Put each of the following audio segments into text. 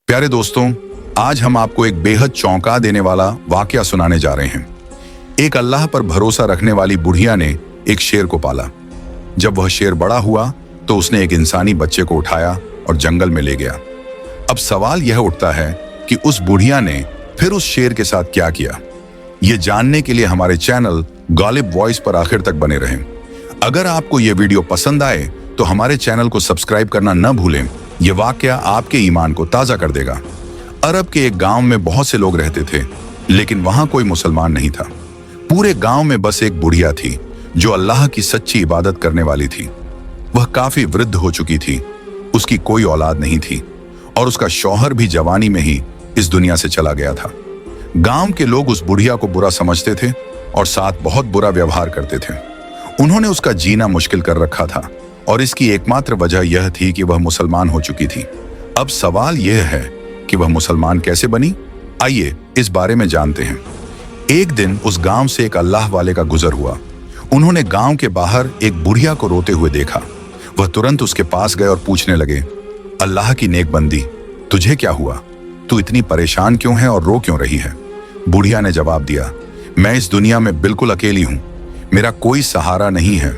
प्यारे दोस्तों, आज हम आपको एक बेहद चौंका देने वाला वाकया सुनाने जा रहे हैं। एक अल्लाह पर भरोसा रखने वाली बुढ़िया ने एक शेर को पाला। जब वह शेर बड़ा हुआ तो उसने एक इंसानी बच्चे को उठाया और जंगल में ले गया। अब सवाल यह उठता है कि उस बुढ़िया ने फिर उस शेर के साथ क्या किया। ये जानने के लिए हमारे चैनल गालिब वॉइस पर आखिर तक बने रहें। अगर आपको यह वीडियो पसंद आए तो हमारे चैनल को सब्सक्राइब करना न भूलें। ये वाकया आपके ईमान को ताजा कर देगा। अरब के एक गांव में बहुत से लोग रहते थे, लेकिन वहां कोई मुसलमान नहीं था। पूरे गांव में बस एक बुढ़िया थी जो अल्लाह की सच्ची इबादत करने वाली थी। वह काफी वृद्ध हो चुकी थी, उसकी कोई औलाद नहीं थी और उसका शौहर भी जवानी में ही इस दुनिया से चला गया था। गांव के लोग उस बुढ़िया को बुरा समझते थे और साथ बहुत बुरा व्यवहार करते थे। उन्होंने उसका जीना मुश्किल कर रखा था और इसकी एकमात्र वजह यह थी कि वह मुसलमान हो चुकी थी। अब सवाल यह है कि वह मुसलमान कैसे बनी। आइए इस बारे में जानते हैं। एक दिन उस गांव से एक अल्लाह वाले का गुजर हुआ। उन्होंने गांव के बाहर एक बुढ़िया को रोते हुए देखा। वह तुरंत उसके पास गए और पूछने लगे, अल्लाह की नेक बंदी, तुझे क्या हुआ? तू इतनी परेशान क्यों है और रो क्यों रही है? बुढ़िया ने जवाब दिया, मैं इस दुनिया में बिल्कुल अकेली हूँ। मेरा कोई सहारा नहीं है।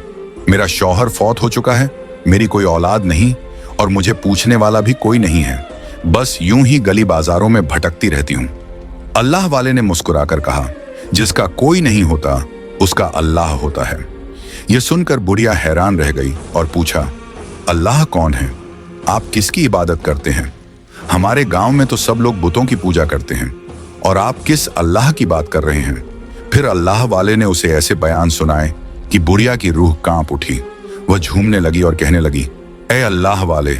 मेरा शौहर फौत हो चुका है, मेरी कोई औलाद नहीं और मुझे पूछने वाला भी कोई नहीं है। बस यूं ही गली बाजारों में भटकती रहती हूं। अल्लाह वाले ने मुस्कुराकर कहा, जिसका कोई नहीं होता उसका अल्लाह होता है। यह सुनकर बुढ़िया हैरान रह गई और पूछा, अल्लाह कौन है? आप किसकी इबादत करते हैं? हमारे गांव में तो सब लोग बुतों की पूजा करते हैं और आप किस अल्लाह की बात कर रहे हैं? फिर अल्लाह वाले ने उसे ऐसे बयान सुनाए कि बुढ़िया की रूह कांप उठी। वह झूमने लगी और कहने लगी, ए अल्लाह वाले,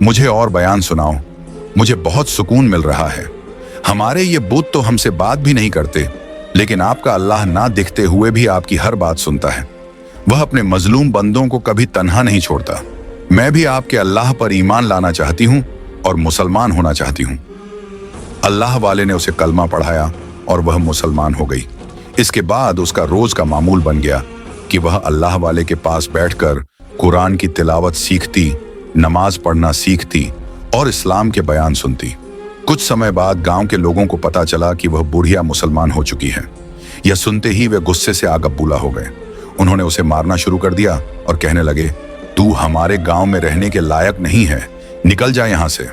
मुझे और बयान सुनाओ। मुझे बहुत सुकून मिल रहा है। हमारे ये बुत तो हमसे बात भी नहीं करते, लेकिन आपका अल्लाह ना दिखते हुए भी आपकी हर बात सुनता है। वह अपने मजलूम बंदों को कभी तन्हा नहीं छोड़ता। मैं भी आपके अल्लाह पर ईमान लाना चाहती हूँ और मुसलमान होना चाहती हूँ। अल्लाह वाले ने उसे कलमा पढ़ाया और वह मुसलमान हो गई। इसके बाद उसका रोज का मामूल बन गया कि वह अल्लाह वाले के पास बैठकर कुरान की तिलावत सीखती, नमाज पढ़ना सीखती और इस्लाम के बयान सुनती। कुछ समय बाद गांव के लोगों को पता चला कि वह बुढ़िया मुसलमान हो चुकी है। यह सुनते ही वे गुस्से से आग बबूला हो गए। उन्होंने उसे मारना शुरू कर दिया और कहने लगे, तू हमारे गांव में रहने के लायक नहीं है, निकल जा यहां से।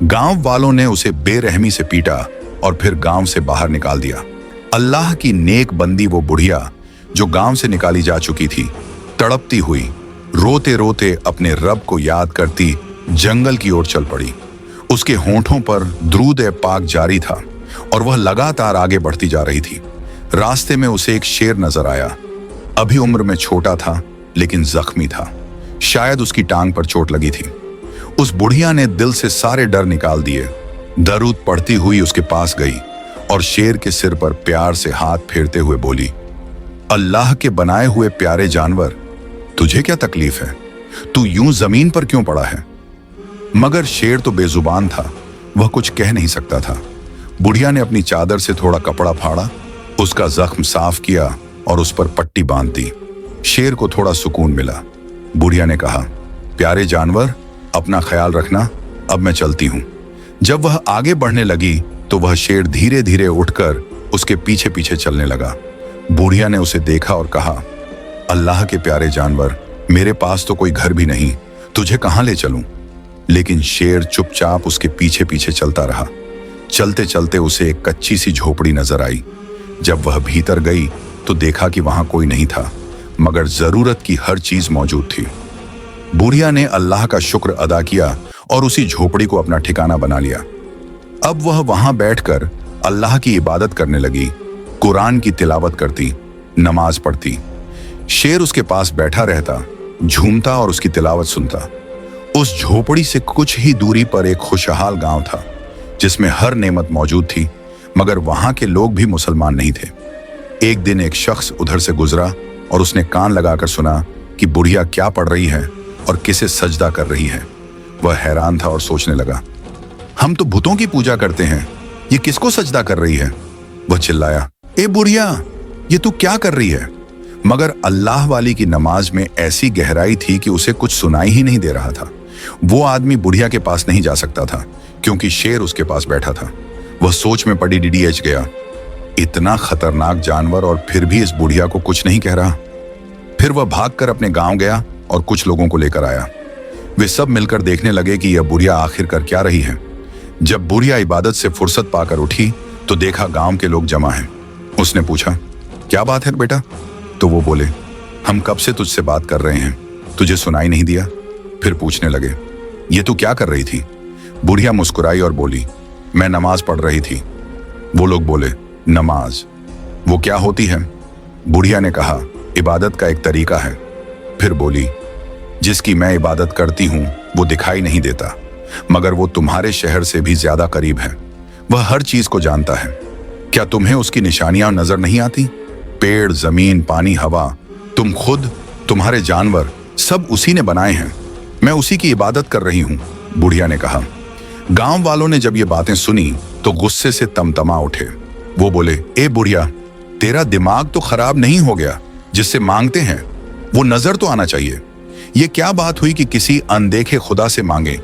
गांव वालों ने उसे बेरहमी से पीटा और फिर गांव से बाहर निकाल दिया। अल्लाह की नेक बंदी वो बुढ़िया जो गांव से निकाली जा चुकी थी, तड़पती हुई रोते रोते अपने रब को याद करती जंगल की ओर चल पड़ी। उसके होंठों पर दुरूद ए पाक जारी था और वह लगातार आगे बढ़ती जा रही थी। रास्ते में उसे एक शेर नजर आया। अभी उम्र में छोटा था लेकिन जख्मी था। शायद उसकी टांग पर चोट लगी थी। उस बुढ़िया ने दिल से सारे डर निकाल दिए। दरूद पढ़ती हुई उसके पास गई और शेर के सिर पर प्यार से हाथ फेरते हुए बोली, अल्लाह के बनाए हुए प्यारे जानवर, तुझे क्या तकलीफ है? तू यूं जमीन पर क्यों पड़ा है? मगर शेर तो बेजुबान था, वह कुछ कह नहीं सकता था। बुढ़िया ने अपनी चादर से थोड़ा कपड़ा फाड़ा, उसका जख्म साफ किया और उस पर पट्टी बांध दी। शेर को थोड़ा सुकून मिला। बुढ़िया ने कहा, प्यारे जानवर, अपना ख्याल रखना, अब मैं चलती हूं। जब वह आगे बढ़ने लगी तो वह शेर धीरे धीरे उठकर उसके पीछे पीछे चलने लगा। बुढ़िया ने उसे देखा और कहा, अल्लाह के प्यारे जानवर, मेरे पास तो कोई घर भी नहीं, तुझे कहां ले चलूं? लेकिन शेर चुपचाप उसके पीछे पीछे चलता रहा। चलते चलते उसे एक कच्ची सी झोपड़ी नजर आई। जब वह भीतर गई तो देखा कि वहां कोई नहीं था, मगर जरूरत की हर चीज मौजूद थी। बुढ़िया ने अल्लाह का शुक्र अदा किया और उसी झोपड़ी को अपना ठिकाना बना लिया। अब वह वहां बैठकर अल्लाह की इबादत करने लगी, कुरान की तिलावत करती, नमाज पढ़ती। शेर उसके पास बैठा रहता, झूमता और उसकी तिलावत सुनता। उस झोपड़ी से कुछ ही दूरी पर एक खुशहाल गांव था जिसमें हर नेमत मौजूद थी, मगर वहां के लोग भी मुसलमान नहीं थे। एक दिन एक शख्स उधर से गुजरा और उसने कान लगाकर सुना कि बुढ़िया क्या पढ़ रही है और किसे सजदा कर रही है। वह हैरान था और सोचने लगा, हम तो बुतों की पूजा करते हैं, ये किसको सजदा कर रही है? वह चिल्लाया, ए बुढ़िया, ये तू क्या कर रही है? मगर अल्लाह वाली की नमाज में ऐसी गहराई थी कि उसे कुछ सुनाई ही नहीं दे रहा था। वो आदमी बुढ़िया के पास नहीं जा सकता था क्योंकि शेर उसके पास बैठा था। वह सोच में पड़ी डीडीएच गया। इतना खतरनाक जानवर और फिर भी इस बुढ़िया को कुछ नहीं कह रहा। फिर वह भागकर अपने गांव गया और कुछ लोगों को लेकर आया। वे सब मिलकर देखने लगे कि यह बुढ़िया आखिर कर क्या रही है। जब बुढ़िया इबादत से फुर्सत पाकर उठी तो देखा गांव के लोग जमा हैं। उसने पूछा, क्या बात है बेटा? तो वो बोले, हम कब से तुझसे बात कर रहे हैं, तुझे सुनाई नहीं दिया? फिर पूछने लगे, ये तू क्या कर रही थी? बुढ़िया मुस्कुराई और बोली, मैं नमाज पढ़ रही थी। वो लोग बोले, नमाज वो क्या होती है? बुढ़िया ने कहा, इबादत का एक तरीका है। फिर बोली, जिसकी मैं इबादत करती हूं वो दिखाई नहीं देता, मगर वो तुम्हारे शहर से भी ज्यादा करीब है। वह हर चीज को जानता है। क्या तुम्हें उसकी निशानियां नजर नहीं आती? पेड़, जमीन, पानी, हवा, तुम खुद, तुम्हारे जानवर, सब उसी ने बनाए हैं। मैं उसी की इबादत कर रही हूं, बुढ़िया ने कहा। गांव वालों ने जब ये बातें सुनी तो गुस्से से तमतमा उठे। वो बोले, ए बुढ़िया, तेरा दिमाग तो खराब नहीं हो गया? जिससे मांगते हैं वो नजर तो आना चाहिए। ये क्या बात हुई कि किसी अनदेखे खुदा से मांगे,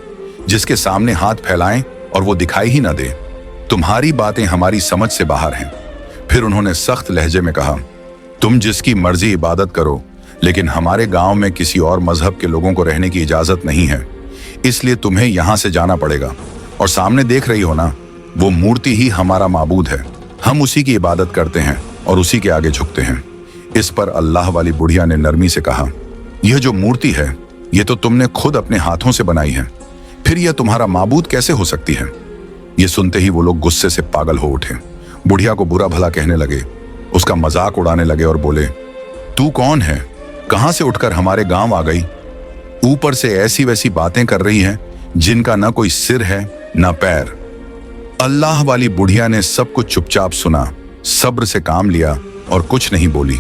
जिसके सामने हाथ फैलाएं और वो दिखाई ही ना दे? तुम्हारी बातें हमारी समझ से बाहर हैं। फिर उन्होंने सख्त लहजे में कहा, तुम जिसकी मर्जी इबादत करो, लेकिन हमारे गांव में किसी और मजहब के लोगों को रहने की इजाजत नहीं है, इसलिए तुम्हें यहां से जाना पड़ेगा। और सामने देख रही हो ना, वो मूर्ति ही हमारा माबूद है। हम उसी की इबादत करते हैं और उसी के आगे झुकते हैं। इस पर अल्लाह वाली बुढ़िया ने नरमी से कहा, यह जो मूर्ति है ये तो तुमने खुद अपने हाथों से बनाई है, फिर यह तुम्हारा माबूद कैसे हो सकती है? ये सुनते ही वो लोग गुस्से से पागल हो उठे। बुढ़िया को बुरा भला कहने लगे, उसका मजाक उड़ाने लगे और बोले, तू कौन है? कहां से उठकर हमारे गांव आ गई? ऊपर से ऐसी वैसी बातें कर रही है जिनका ना कोई सिर है ना पैर। अल्लाह वाली बुढ़िया ने सब कुछ चुपचाप सुना, सब्र से काम लिया और कुछ नहीं बोली।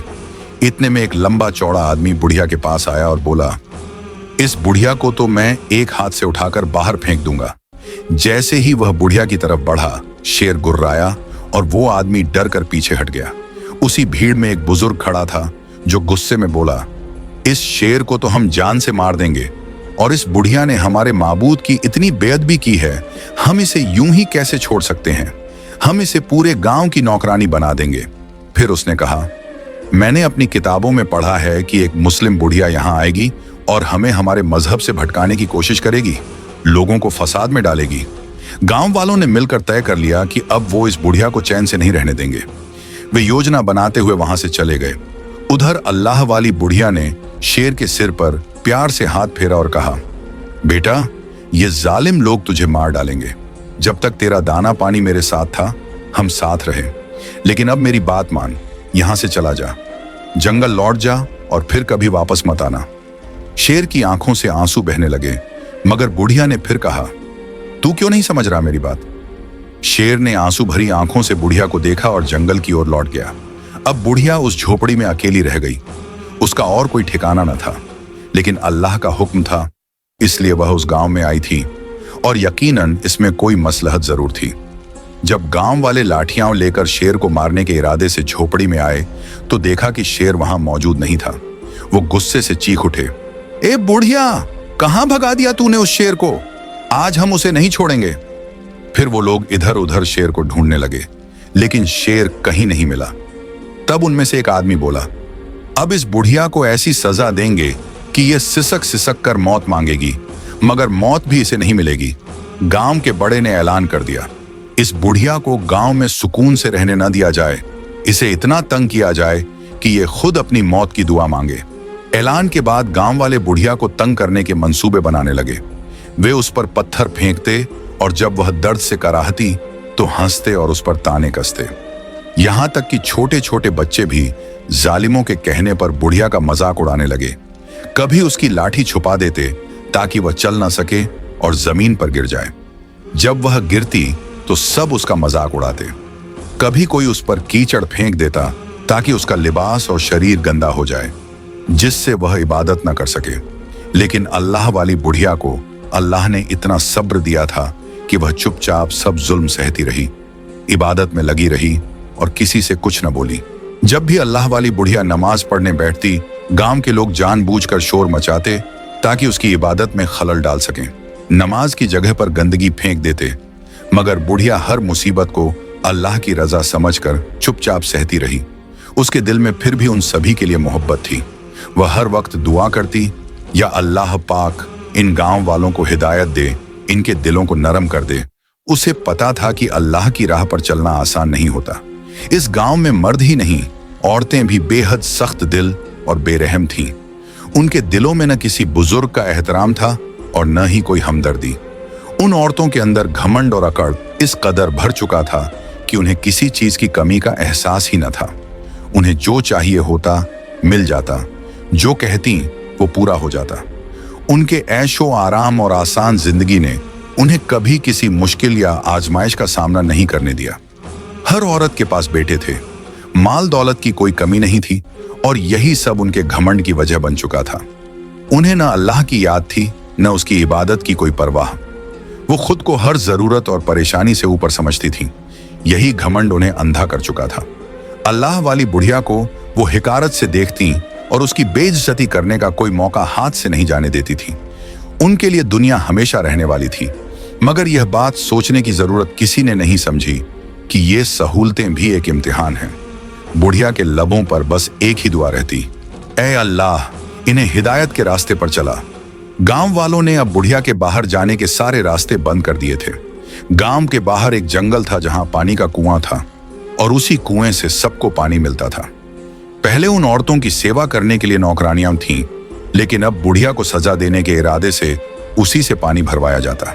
इतने में एक लंबा चौड़ा आदमी बुढ़िया के पास आया और बोला, इस बुढ़िया को तो मैं एक हाथ से उठाकर बाहर फेंक दूंगा। जैसे ही वह बुढ़िया की तरफ बढ़ा, शेर गुर्राया और वो आदमी डर कर पीछे हट गया। उसी भीड़ में एक बुजुर्ग खड़ा था जो गुस्से में बोला, इस शेर को तो हम जान से मार देंगे, और इस बुढ़िया ने हमारे माबूद की इतनी बेअदबी की है, हम इसे यूं ही कैसे छोड़ सकते हैं? हम इसे पूरे गांव की नौकरानी बना देंगे। फिर उसने कहा, मैंने अपनी किताबों में पढ़ा है कि एक मुस्लिम बुढ़िया यहां आएगी और हमें हमारे मजहब से भटकाने की कोशिश करेगी, लोगों को फसाद में डालेगी। गांव वालों ने मिलकर तय कर लिया कि अब वो इस बुढ़िया को चैन से नहीं रहने देंगे। वे योजना बनाते हुए वहां से चले गए। उधर अल्लाह वाली बुढ़िया ने शेर के सिर पर प्यार से हाथ फेरा और कहा, बेटा, ये जालिम लोग तुझे मार डालेंगे। जब तक तेरा दाना पानी मेरे साथ था हम साथ रहे, लेकिन अब मेरी बात मान, यहां से चला जा, जंगल लौट जा और फिर कभी वापस मत आना। शेर की आंखों से आंसू बहने लगे, मगर बुढ़िया ने फिर कहा, तू क्यों नहीं समझ रहा मेरी बात? शेर ने आंसू भरी आंखों से बुढ़िया को देखा और जंगल की ओर लौट गया। अब बुढ़िया उस झोपड़ी में अकेली रह गई। उसका और कोई ठिकाना न था, लेकिन अल्लाह का हुक्म था, इसलिए वह उस गांव में आई थी, और यकीनन इसमें कोई मसलहत जरूर थी। जब गांव वाले लाठियां लेकर शेर को मारने के इरादे से झोपड़ी में आए तो देखा कि शेर वहां मौजूद नहीं था। वो गुस्से से चीख उठे, ए बुढ़िया, कहां भगा दिया तूने उस शेर को? आज हम उसे नहीं छोड़ेंगे। फिर वो लोग इधर उधर शेर को ढूंढने लगे, लेकिन शेर कहीं नहीं मिला। तब उनमें से एक आदमी बोला, अब इस बुढ़िया को ऐसी सजा देंगे कि ये सिसक सिसक कर मौत मांगेगी, मगर मौत भी इसे नहीं मिलेगी। गांव के बड़े ने ऐलान कर दिया, इस बुढ़िया को गांव में सुकून से रहने न दिया जाए, इसे इतना तंग किया जाए कि ये खुद अपनी मौत की दुआ मांगे। ऐलान के बाद गांव वाले बुढ़िया को तंग करने के मंसूबे बनाने लगे। वे उस पर पत्थर फेंकते और जब वह दर्द से कराहती तो हंसते और उस पर ताने कसते। यहां तक कि छोटे छोटे बच्चे भी जालिमों के कहने पर बुढ़िया का मजाक उड़ाने लगे। कभी उसकी लाठी छुपा देते ताकि वह चल ना सके और जमीन पर गिर जाए। जब वह गिरती तो सब उसका मजाक उड़ाते। कभी कोई उस पर कीचड़ फेंक देता ताकि उसका लिबास और शरीर गंदा हो जाए, जिससे वह इबादत न कर सके। लेकिन अल्लाह वाली बुढ़िया को अल्लाह ने इतना सब्र दिया था कि वह चुपचाप सब जुल्म सहती रही, इबादत में लगी रही और किसी से कुछ न बोली। जब भी अल्लाह वाली बुढ़िया नमाज पढ़ने बैठती, गांव के लोग जानबूझकर शोर मचाते ताकि उसकी इबादत में खलल डाल सकें। नमाज की जगह पर गंदगी फेंक देते मगर बुढ़िया हर मुसीबत को अल्लाह की रजा समझकर चुपचाप सहती रही। उसके दिल में फिर भी उन सभी के लिए मोहब्बत थी। वह हर वक्त दुआ करती, या अल्लाह पाक इन गांव वालों को हिदायत दे, इनके दिलों को नरम कर दे। उसे पता था कि अल्लाह की राह पर चलना आसान नहीं होता। इस गांव में मर्द ही नहीं, औरतें भी बेहद सख्त दिल और बेरहम थीं। उनके दिलों में न किसी बुजुर्ग का एहतराम था और न ही कोई हमदर्दी। उन औरतों के अंदर घमंड और अकड़ इस कदर भर चुका था कि उन्हें किसी चीज की कमी का एहसास ही न था। उन्हें जो चाहिए होता मिल जाता, जो कहती वो पूरा हो जाता। उनके ऐशो आराम और आसान जिंदगी ने उन्हें कभी किसी मुश्किल या आजमाइश का सामना नहीं करने दिया। हर औरत के पास बेटे थे, माल दौलत की कोई कमी नहीं थी, और यही सब उनके घमंड की वजह बन चुका था। उन्हें न अल्लाह की याद थी, न उसकी इबादत की कोई परवाह। वो खुद को हर जरूरत और परेशानी से ऊपर समझती थी। यही घमंड उन्हें अंधा कर चुका था। अल्लाह वाली बुढ़िया को वो हिकारत से देखती और उसकी बेइज्जती करने का कोई मौका हाथ से नहीं जाने देती थी। उनके लिए दुनिया हमेशा रहने वाली थी, मगर यह बात सोचने की जरूरत किसी ने नहीं समझी कि ये सहूलतें भी एक इम्तिहान हैं। बुढ़िया के लबों पर बस एक ही दुआ रहती, ऐ अल्लाह इन्हें हिदायत के रास्ते पर चला। गांव वालों ने अब बुढ़िया के बाहर जाने के सारे रास्ते बंद कर दिए थे। गांव के बाहर एक जंगल था जहां पानी का कुआं था, और उसी कुएं से सबको पानी मिलता था। पहले उन औरतों की सेवा करने के लिए नौकरानियां थीं, लेकिन अब बुढ़िया को सजा देने के इरादे से उसी से पानी भरवाया जाता।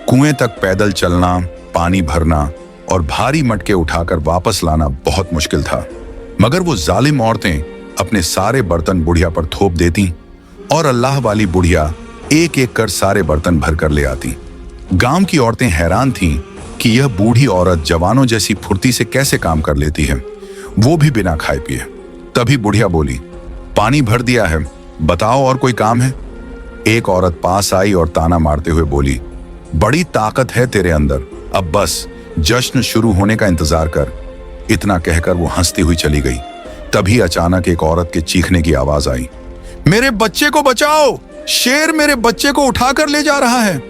कुएं तक पैदल चलना, पानी भरना और भारी मटके उठाकर वापस लाना बहुत मुश्किल था, मगर वो जालिम औरतें अपने सारे बर्तन बुढ़िया पर थोप देती और अल्लाह वाली बुढ़िया एक एक कर सारे बर्तन भर कर ले आती। गांव की औरतें हैरान थीं कि यह बूढ़ी औरत जवानों जैसी फुर्ती से कैसे काम कर लेती है, वो भी बिना खाए पिए। तभी बुढ़िया बोली, पानी भर दिया है, बताओ और कोई काम है? एक औरत पास आई और ताना मारते हुए बोली, बड़ी ताकत है तेरे अंदर, अब बस जश्न शुरू होने का इंतजार कर। इतना कहकर वो हंसती हुई चली गई। तभी अचानक एक औरत के चीखने की आवाज आई, मेरे बच्चे को बचाओ, शेर मेरे बच्चे को उठाकर ले जा रहा है।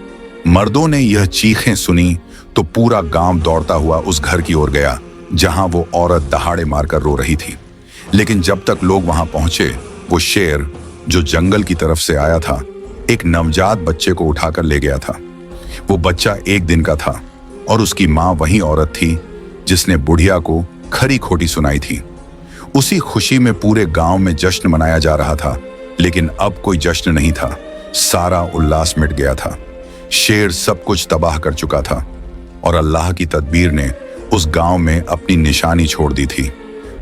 मर्दों ने यह चीखें सुनी तो पूरा गांव दौड़ता हुआ उस घर की ओर गया जहां वो औरत दहाड़े मारकर रो रही थी। लेकिन जब तक लोग वहां पहुंचे, वो शेर जो जंगल की तरफ से आया था, एक नवजात बच्चे को उठाकर ले गया था। वो बच्चा 1 दिन का था और उसकी मां वही औरत थी जिसने बुढ़िया को खरी खोटी सुनाई थी। उसी खुशी में पूरे गांव में जश्न मनाया जा रहा था, लेकिन अब कोई जश्न नहीं था। सारा उल्लास मिट गया था। शेर सब कुछ तबाह कर चुका था और अल्लाह की तदबीर ने उस गांव में अपनी निशानी छोड़ दी थी।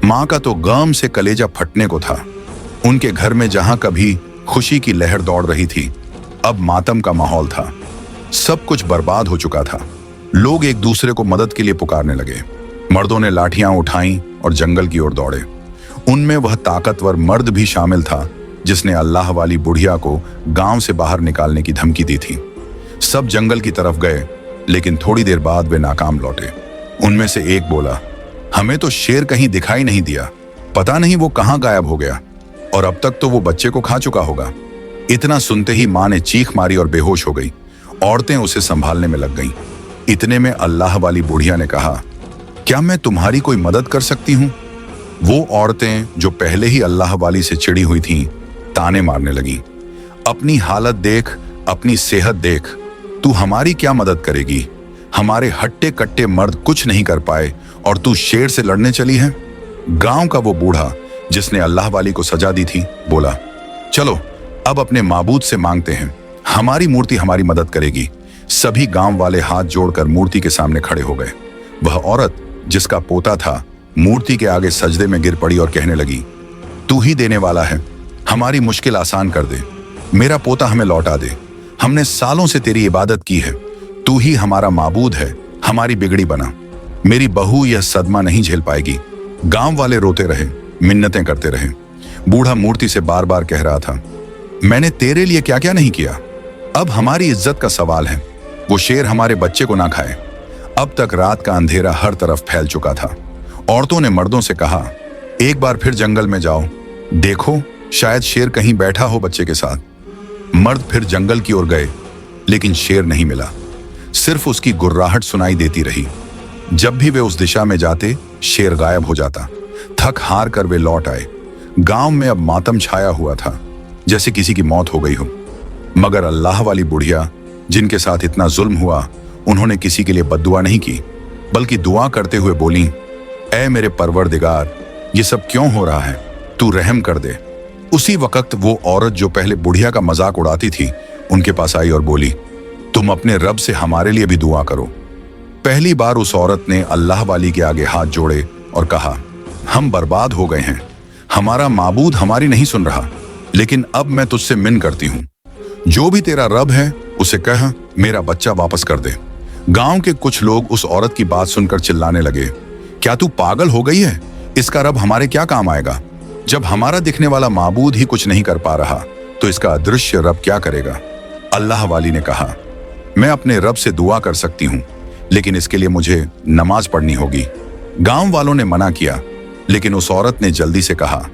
मां का तो गम से कलेजा फटने को था। उनके घर में जहां कभी खुशी की लहर दौड़ रही थी, अब मातम का माहौल था। सब कुछ बर्बाद हो चुका था। लोग एक दूसरे को मदद के लिए पुकारने लगे। मर्दों ने लाठियां उठाई और जंगल की ओर दौड़े। उनमें वह ताकतवर मर्द भी शामिल था जिसने अल्लाह वाली बुढ़िया को गांव से बाहर निकालने की धमकी दी थी। सब जंगल की तरफ गए, लेकिन थोड़ी देर बाद वे नाकाम लौटे। उनमें से एक बोला, हमें तो शेर कहीं दिखाई नहीं दिया, पता नहीं वो कहां गायब हो गया, और अब तक तो वो बच्चे को खा चुका होगा। इतना सुनते ही मां ने चीख मारी और बेहोश हो गई। औरतें उसे संभालने में लग गईं। इतने में अल्लाह वाली बुढ़िया ने कहा, क्या मैं तुम्हारी कोई मदद कर सकती हूं? वो औरतें जो पहले ही अल्लाह वाली से चिड़ी हुई थीं, ताने मारने लगीं। अपनी हालत देख, अपनी सेहत देख, तू हमारी क्या मदद करेगी? हमारे हट्टे कट्टे मर्द कुछ नहीं कर पाए और तू शेर से लड़ने चली है? गांव का वो बूढ़ा जिसने अल्लाह वाली को सजा दी थी बोला, चलो अब अपने माबूद से मांगते हैं, हमारी मूर्ति हमारी मदद करेगी। सभी गांव वाले हाथ जोड़कर मूर्ति के सामने खड़े हो गए। वह औरत जिसका पोता था मूर्ति के आगे सजदे में गिर पड़ी और कहने लगी, तू ही देने वाला है, हमारी मुश्किल आसान कर दे, मेरा पोता हमें लौटा दे। हमने सालों से तेरी इबादत की है, तू ही हमारा माबूद है, हमारी बिगड़ी बना। मेरी बहू यह सदमा नहीं झेल पाएगी। गांव वाले रोते रहे, मिन्नतें करते रहे। बूढ़ा मूर्ति से बार बार कह रहा था, मैंने तेरे लिए क्या क्या नहीं किया। अब हमारी इज्जत का सवाल है, वो शेर हमारे बच्चे को ना खाए। अब तक रात का अंधेरा हर तरफ फैल चुका था। औरतों ने मर्दों से कहा, एक बार फिर जंगल में जाओ, देखो शायद शेर कहीं बैठा हो बच्चे के साथ। मर्द फिर जंगल की ओर गए, लेकिन शेर नहीं मिला। सिर्फ उसकी गुर्राहट सुनाई देती रही। जब भी वे उस दिशा में जाते, शेर गायब हो जाता। थक हार कर वे लौट आए। गांव में अब मातम छाया हुआ था, जैसे किसी की मौत हो गई हो। मगर अल्लाह वाली बुढ़िया, जिनके साथ इतना जुल्म हुआ, उन्होंने किसी के लिए बद्दुआ नहीं की, बल्कि दुआ करते हुए बोली, ऐ मेरे परवरदिगार, ये सब क्यों हो रहा है? तू रहम कर दे। उसी वक्त वो औरत जो पहले बुढ़िया का मजाक उड़ाती थी, उनके पास आई और बोली, तुम अपने रब से हमारे लिए भी दुआ करो। पहली बार उस औरत ने अल्लाह वाली के आगे हाथ जोड़े और कहा, हम बर्बाद हो गए हैं, हमारा माबूद हमारी नहीं सुन रहा, लेकिन अब मैं तुझसे मिन करती हूँ, जो भी तेरा रब है उसे कह मेरा बच्चा वापस कर दे। गांव के कुछ लोग उस औरत की बात सुनकर चिल्लाने लगे, क्या तू पागल हो गई है? इसका रब हमारे क्या काम आएगा? जब हमारा दिखने वाला माबूद ही कुछ नहीं कर पा रहा, तो इसका अदृश्य रब क्या करेगा? अल्लाह वाली ने कहा, मैं अपने रब से दुआ कर सकती हूँ, लेकिन इसके लिए मुझे नमाज पढ़नी होगी। गांव वालों ने मना किया, लेकिन उस औरत ने जल्दी से कहा,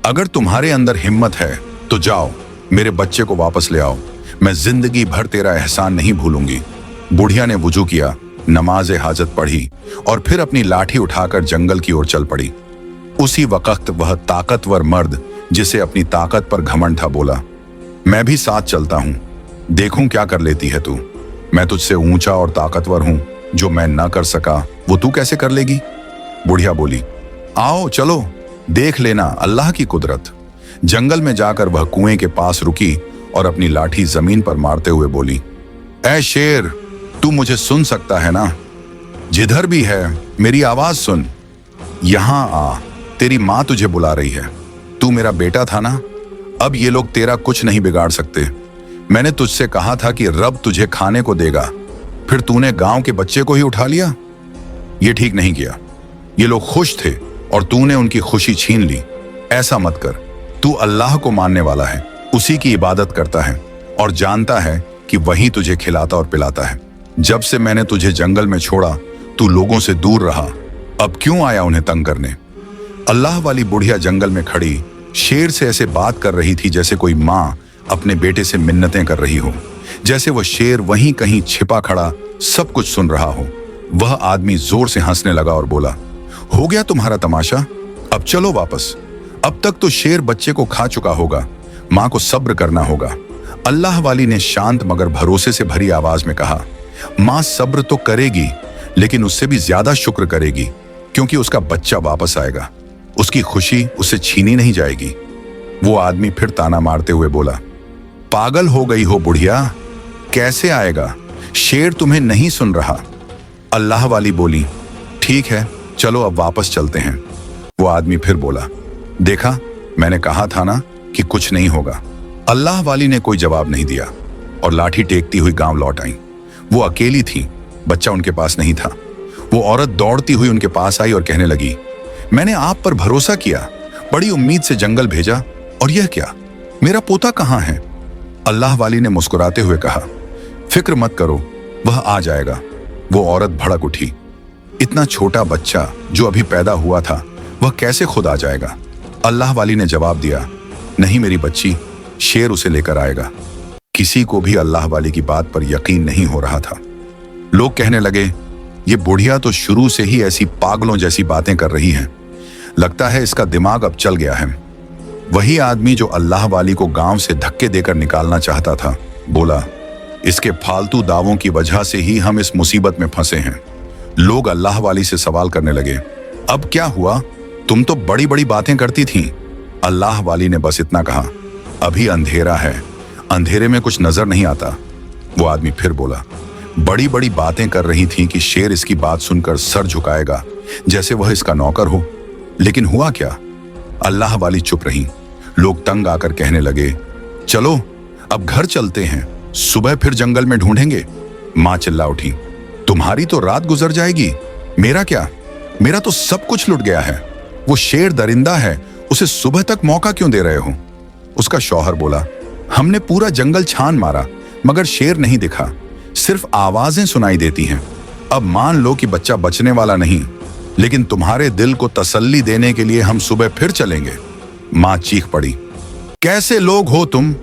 अगर तुम्हारे अंदर हिम्मत है तो जाओ, मेरे बच्चे को वापस ले आओ, मैं जिंदगी भर तेरा एहसान नहीं भूलूंगी। बुढ़िया ने वुजू किया, नमाज हाजत पढ़ी और फिर अपनी लाठी उठाकर जंगल की ओर चल पड़ी। उसी वक्त वह ताकतवर मर्द, जिसे अपनी ताकत पर घमंड था, बोला, मैं भी साथ चलता हूं, देखूं क्या कर लेती है तू। मैं तुझसे ऊंचा और ताकतवर हूं, जो मैं ना कर सका वो तू कैसे कर लेगी? बुढ़िया बोली, आओ चलो, देख लेना अल्लाह की कुदरत। जंगल में जाकर वह कुएं के पास रुकी और अपनी लाठी जमीन पर मारते हुए बोली, ऐ शेर, तू मुझे सुन सकता है ना? जिधर भी है मेरी आवाज सुन, यहां आ, तेरी माँ तुझे बुला रही है। तू मेरा बेटा था ना, अब ये लोग तेरा कुछ नहीं बिगाड़ सकते। मैंने तुझसे कहा था कि रब तुझे खाने को देगा, फिर तूने गांव के बच्चे को ही उठा लिया। ये ठीक नहीं किया। ये लोग खुश थे और तूने उनकी खुशी छीन ली। ऐसा मत कर। तू अल्लाह को मानने वाला है, उसी की इबादत करता है और जानता है कि वही तुझे खिलाता और पिलाता है। जब से मैंने तुझे जंगल में छोड़ा, तू लोगों से दूर रहा, अब क्यों आया उन्हें तंग करने? अल्लाह वाली बुढ़िया जंगल में खड़ी शेर से ऐसे बात कर रही थी जैसे कोई माँ अपने बेटे से मिन्नतें कर रही हो, जैसे वह शेर वहीं कहीं छिपा खड़ा सब कुछ सुन रहा हो। वह आदमी जोर से हंसने लगा और बोला, हो गया तुम्हारा तमाशा, अब चलो वापस। अब तक तो शेर बच्चे को खा चुका होगा, माँ को सब्र करना होगा। अल्लाह वाली ने शांत मगर भरोसे से भरी आवाज में कहा, माँ सब्र तो करेगी, लेकिन उससे भी ज्यादा शुक्र करेगी, क्योंकि उसका बच्चा वापस आएगा। उसकी खुशी उससे छीनी नहीं जाएगी। वो आदमी फिर ताना मारते हुए बोला, पागल हो गई हो बुढ़िया, कैसे आएगा? शेर तुम्हें नहीं सुन रहा। अल्लाह वाली बोली, ठीक है, चलो अब वापस चलते हैं। वो आदमी फिर बोला, देखा, मैंने कहा था ना कि कुछ नहीं होगा। अल्लाह वाली ने कोई जवाब नहीं दिया और लाठी टेकती हुई गांव लौट आई। वो अकेली थी, बच्चा उनके पास नहीं था। वो औरत दौड़ती हुई उनके पास आई और कहने लगी, मैंने आप पर भरोसा किया, बड़ी उम्मीद से जंगल भेजा, और यह क्या? मेरा पोता कहाँ है? अल्लाह वाली ने मुस्कुराते हुए कहा, फिक्र मत करो, वह आ जाएगा। वो औरत भड़क उठी, इतना छोटा बच्चा जो अभी पैदा हुआ था, वह कैसे खुद आ जाएगा? अल्लाह वाली ने जवाब दिया, नहीं मेरी बच्ची, शेर उसे लेकर आएगा। किसी को भी अल्लाह वाली की बात पर यकीन नहीं हो रहा था। लोग कहने लगे, ये बुढ़िया तो शुरू से ही ऐसी पागलों जैसी बातें कर रही है, लगता है इसका दिमाग अब चल गया है। वही आदमी जो अल्लाह वाली को गांव से धक्के देकर निकालना चाहता था, बोला, इसके फालतू दावों की वजह से ही हम इस मुसीबत में फंसे हैं। लोग अल्लाह वाली से सवाल करने लगे, अब क्या हुआ? तुम तो बड़ी बड़ी बातें करती थीं। अल्लाह वाली ने बस इतना कहा, अभी अंधेरा है, अंधेरे में कुछ नजर नहीं आता। वो आदमी फिर बोला, बड़ी बड़ी बातें कर रही थी कि शेर इसकी बात सुनकर सर झुकाएगा जैसे वह इसका नौकर हो, लेकिन हुआ क्या? अल्लाह वाली चुप रही। लोग तंग आकर कहने लगे, चलो अब घर चलते हैं, सुबह फिर जंगल में ढूंढेंगे। माँ चिल्ला उठी, तुम्हारी तो रात गुजर जाएगी, मेरा क्या? मेरा तो सब कुछ लुट गया है। वो शेर दरिंदा है, उसे सुबह तक मौका क्यों दे रहे हो? उसका शौहर बोला, हमने पूरा जंगल छान मारा मगर शेर नहीं दिखा, सिर्फ आवाजें सुनाई देती हैं। अब मान लो कि बच्चा बचने वाला नहीं, लेकिन तुम्हारे दिल को तसल्ली देने के लिए हम सुबह फिर चलेंगे। माँ चीख पड़ी, कैसे लोग हो तुम?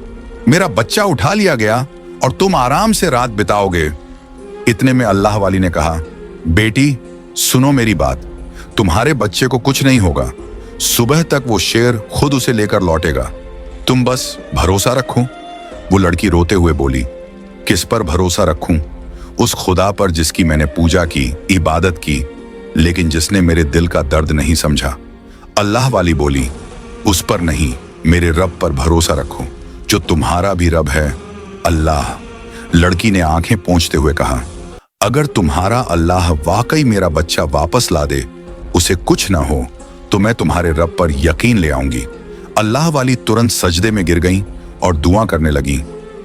मेरा बच्चा उठा लिया गया और तुम आराम से रात बिताओगे। इतने में अल्लाह वाली ने कहा, बेटी सुनो मेरी बात, तुम्हारे बच्चे को कुछ नहीं होगा, सुबह तक वो शेर खुद उसे लेकर लौटेगा, तुम बस भरोसा रखो। वो लड़की रोते हुए बोली, किस पर भरोसा रखूं? उस खुदा पर जिसकी मैंने पूजा की, इबादत की, लेकिन जिसने मेरे दिल का दर्द नहीं समझा। अल्लाह वाली बोली, उस पर नहीं, मेरे रब पर भरोसा रखो, जो तुम्हारा भी रब है, अल्लाह। लड़की ने आंखें पोंछते हुए कहा, अगर तुम्हारा अल्लाह वाकई मेरा बच्चा वापस ला दे, उसे कुछ ना हो, तो मैं तुम्हारे रब पर यकीन ले आऊंगी। अल्लाह वाली तुरंत सजदे में गिर गई और दुआ करने लगी,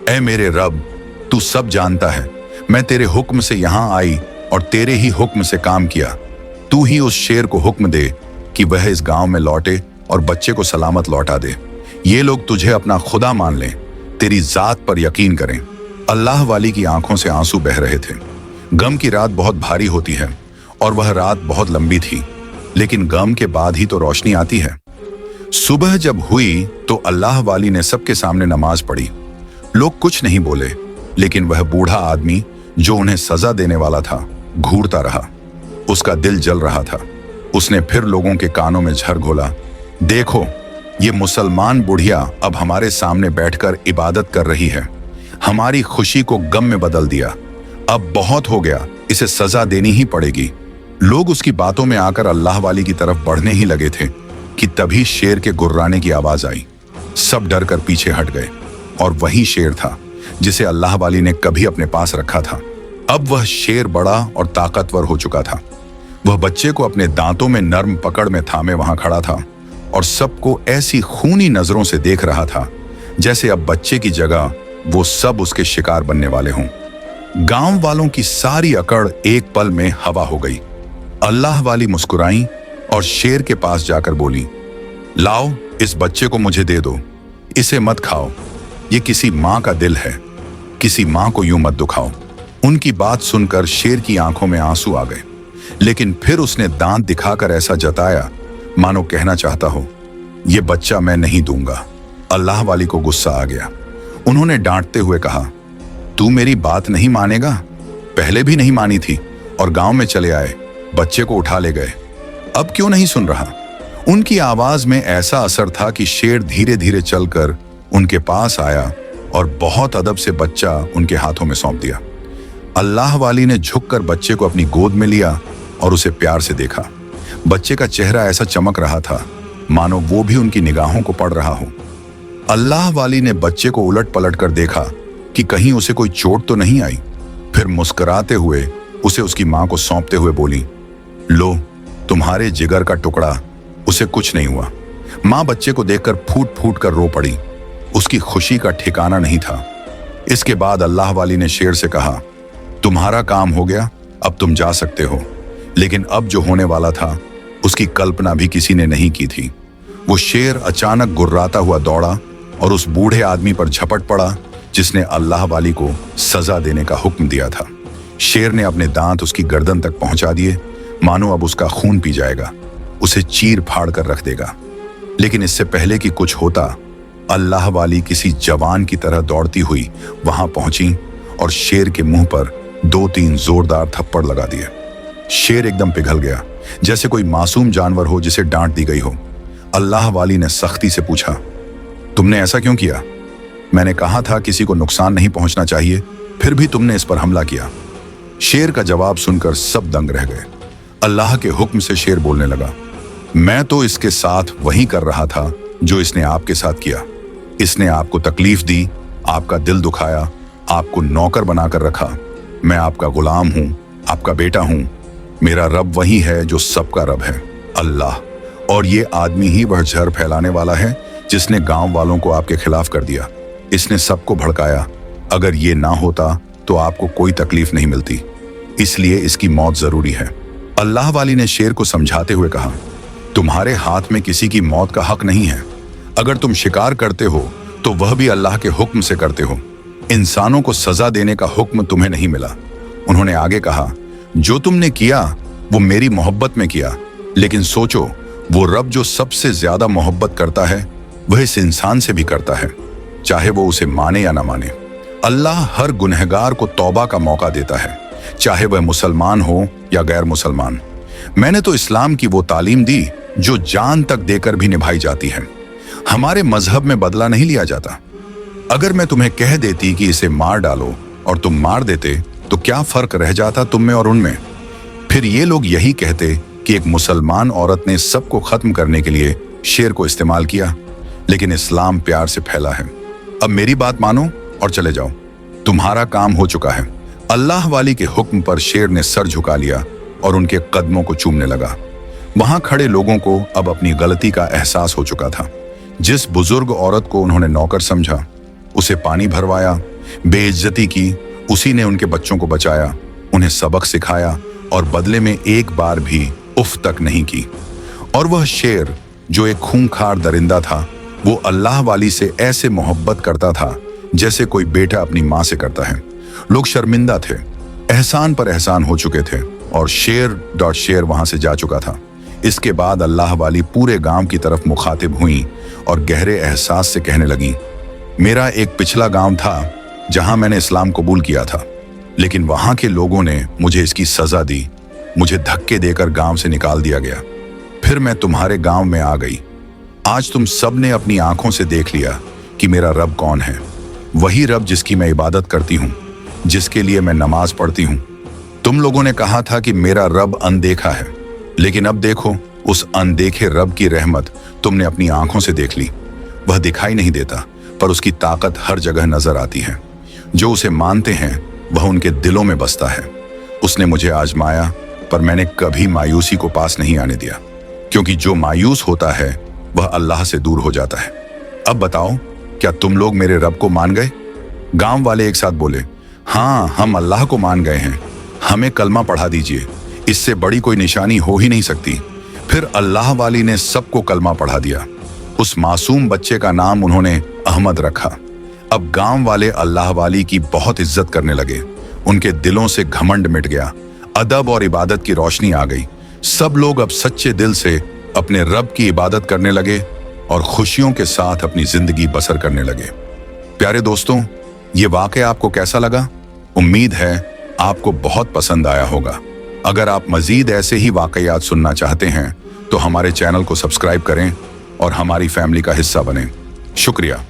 ऐ मेरे रब, तू सब जानता है, मैं तेरे हुक्म से यहां आई और तेरे ही हुक्म से काम किया। तू ही उस शेर को हुक्म दे कि वह इस गांव में लौटे और बच्चे को सलामत लौटा दे। ये लोग तुझे अपना खुदा मान लें, तेरी जात पर यकीन करें। अल्लाह वाली की आंखों से आंसू बह रहे थे। गम की रात बहुत भारी होती है और वह रात बहुत लंबी थी, लेकिन गम के बाद ही तो रोशनी आती है। सुबह जब हुई तो अल्लाह वाली ने सबके सामने नमाज पढ़ी। लोग कुछ नहीं बोले, लेकिन वह बूढ़ा आदमी जो उन्हें सजा देने वाला था घूरता रहा। उसका दिल जल रहा था। उसने फिर लोगों के कानों में झर घोला, देखो ये मुसलमान बुढ़िया अब हमारे सामने बैठकर इबादत कर रही है, हमारी खुशी को गम में बदल दिया। अब बहुत हो गया, इसे सजा देनी ही पड़ेगी। लोग उसकी बातों में आकर अल्लाह वाली की तरफ बढ़ने ही लगे थे कि तभी शेर के गुर्राने की आवाज आई। सब डर कर पीछे हट गए और वही शेर था जिसे अल्लाह वाली ने कभी अपने पास रखा था। अब वह शेर बड़ा और ताकतवर हो चुका था। वह बच्चे को अपने दांतों में नर्म पकड़ में थामे वहां खड़ा था और सबको ऐसी खूनी नजरों से देख रहा था जैसे अब बच्चे की जगह वो सब उसके शिकार बनने वाले हों। गांव वालों की सारी अकड़ एक पल में हवा हो गई। अल्लाह वाली मुस्कुराई और शेर के पास जाकर बोली, लाओ इस बच्चे को मुझे दे दो, इसे मत खाओ, ये किसी माँ का दिल है, किसी माँ को यूं मत दुखाओ। उनकी बात सुनकर शेर की आंखों में आंसू आ गए, लेकिन फिर उसने दांत दिखाकर ऐसा जताया मानो कहना चाहता हो, ये बच्चा मैं नहीं दूंगा। अल्लाह वाली को गुस्सा आ गया। उन्होंने डांटते हुए कहा, तू मेरी बात नहीं मानेगा? पहले भी नहीं मानी थी और गांव में चले आए, बच्चे को उठा ले गए, अब क्यों नहीं सुन रहा? उनकी आवाज में ऐसा असर था कि शेर धीरे धीरे चलकर उनके पास आया और बहुत अदब से बच्चा उनके हाथों में सौंप दिया। अल्लाह वाली ने झुककर बच्चे को अपनी गोद में लिया और उसे प्यार से देखा। बच्चे का चेहरा ऐसा चमक रहा था मानो वो भी उनकी निगाहों को पढ़ रहा हो। अल्लाह वाली ने बच्चे को उलट पलट कर देखा कि कहीं उसे कोई चोट तो नहीं आई। फिर मुस्कुराते हुए उसे उसकी मां को सौंपते हुए बोली, लो तुम्हारे जिगर का टुकड़ा, उसे कुछ नहीं हुआ। मां बच्चे को देखकर फूट फूट कर रो पड़ी। उसकी खुशी का ठिकाना नहीं था। इसके बाद अल्लाह वाली ने शेर से कहा, तुम्हारा काम हो गया, अब तुम जा सकते हो। लेकिन अब जो होने वाला था उसकी कल्पना भी किसी ने नहीं की थी। वो शेर अचानक गुर्राता हुआ दौड़ा और उस बूढ़े आदमी पर झपट पड़ा जिसने अल्लाह वाली को सजा देने का हुक्म दिया था। शेर ने अपने दांत उसकी गर्दन तक पहुंचा दिए, मानो अब उसका खून पी जाएगा, उसे चीर फाड़ कर रख देगा। लेकिन इससे पहले कि कुछ होता, अल्लाह वाली किसी जवान की तरह दौड़ती हुई वहां पहुंची और शेर के मुंह पर 2-3 जोरदार थप्पड़ लगा दिए। शेर एकदम पिघल गया, जैसे कोई मासूम जानवर हो जिसे डांट दी गई हो। अल्लाह वाली ने सख्ती से पूछा, तुमने ऐसा क्यों किया? मैंने कहा था किसी को नुकसान नहीं पहुंचना चाहिए, फिर भी तुमने इस पर हमला किया। शेर का जवाब सुनकर सब दंग रह गए। अल्लाह के हुक्म से शेर बोलने लगा, मैं तो इसके साथ वही कर रहा था जो इसने आपके साथ किया। इसने आपको तकलीफ दी, आपका दिल दुखाया, आपको नौकर बनाकर रखा। मैं आपका गुलाम हूं, आपका बेटा हूं। मेरा रब वही है जो सबका रब है, अल्लाह। और ये आदमी ही वह जहर फैलाने वाला है जिसने गांव वालों को आपके खिलाफ कर दिया। इसने सबको भड़काया। अगर ये ना होता तो आपको कोई तकलीफ नहीं मिलती, इसलिए इसकी मौत जरूरी है। अल्लाह वाली ने शेर को समझाते हुए कहा, तुम्हारे हाथ में किसी की मौत का हक नहीं है। अगर तुम शिकार करते हो तो वह भी अल्लाह के हुक्म से करते हो। इंसानों को सजा देने का हुक्म तुम्हें नहीं मिला। उन्होंने आगे कहा, जो तुमने किया वो मेरी मोहब्बत में किया, लेकिन सोचो वो रब जो सबसे ज्यादा मोहब्बत करता है वह इस इंसान से भी करता है, चाहे वो उसे माने या ना माने। अल्लाह हर गुनहगार को तौबा का मौका देता है, चाहे वह मुसलमान हो या गैर मुसलमान। मैंने तो इस्लाम की वो तालीम दी जो जान तक देकर भी निभाई जाती है। हमारे मजहब में बदला नहीं लिया जाता। अगर मैं तुम्हें कह देती कि इसे मार डालो और तुम मार देते तो क्या फर्क रह जाता तुम में और उनमें? फिर ये लोग यही कहते कि एक मुसलमान औरत ने सबको खत्म करने के लिए शेर को इस्तेमाल किया। लेकिन इस्लाम प्यार से फैला है। अब मेरी बात मानो और चले जाओ, तुम्हारा काम हो चुका है। अल्लाह वाली के हुक्म पर शेर ने सर झुका लिया और उनके कदमों को चूमने लगा। वहां खड़े लोगों को अब अपनी गलती का एहसास हो चुका था। जिस बुजुर्ग औरत को उन्होंने नौकर समझा, उसे पानी भरवाया, बेइज्जती की, उसी ने उनके बच्चों को बचाया, उन्हें सबक सिखाया और बदले में एक बार भी उफ तक नहीं की। और वह शेर जो एक खूंखार दरिंदा था, वो अल्लाह वाली से ऐसे मोहब्बत करता था जैसे कोई बेटा अपनी माँ से करता है। लोग शर्मिंदा थे, एहसान पर एहसान हो चुके थे और शेर वहां से जा चुका था। इसके बाद अल्लाह वाली पूरे गांव की तरफ मुखातिब हुई और गहरे एहसास से कहने लगी, मेरा एक पिछला गांव था जहां मैंने इस्लाम कबूल किया था, लेकिन वहां के लोगों ने मुझे इसकी सजा दी। मुझे धक्के देकर गांव से निकाल दिया गया। फिर मैं तुम्हारे गांव में आ गई। आज तुम सब ने अपनी आंखों से देख लिया कि मेरा रब कौन है। वही रब जिसकी मैं इबादत करती हूँ, जिसके लिए मैं नमाज पढ़ती हूँ। तुम लोगों ने कहा था कि मेरा रब अनदेखा है, लेकिन अब देखो, उस अनदेखे रब की रहमत तुमने अपनी आंखों से देख ली। वह दिखाई नहीं देता, पर उसकी ताकत हर जगह नजर आती है। जो उसे मानते हैं वह उनके दिलों में बसता है। उसने मुझे आजमाया, पर मैंने कभी मायूसी को पास नहीं आने दिया, क्योंकि जो मायूस होता है वह अल्लाह से दूर हो जाता है। अब बताओ, क्या तुम लोग मेरे रब को मान गए? गांव वाले एक साथ बोले, हाँ, हम अल्लाह को मान गए हैं। हमें कलमा पढ़ा दीजिए, इससे बड़ी कोई निशानी हो ही नहीं सकती। फिर अल्लाह वाली ने सबको कलमा पढ़ा दिया। उस मासूम बच्चे का नाम उन्होंने अहमद रखा। अब गांव वाले अल्लाह वाली की बहुत इज्जत करने लगे। उनके दिलों से घमंड मिट गया, अदब और इबादत की रोशनी आ गई। सब लोग अब सच्चे दिल से अपने रब की इबादत करने लगे और खुशियों के साथ अपनी जिंदगी बसर करने लगे। प्यारे दोस्तों, ये वाकया आपको कैसा लगा? उम्मीद है आपको बहुत पसंद आया होगा। अगर आप मजीद ऐसे ही वाकयात सुनना चाहते हैं तो हमारे चैनल को सब्सक्राइब करें और हमारी फैमिली का हिस्सा बनें। शुक्रिया।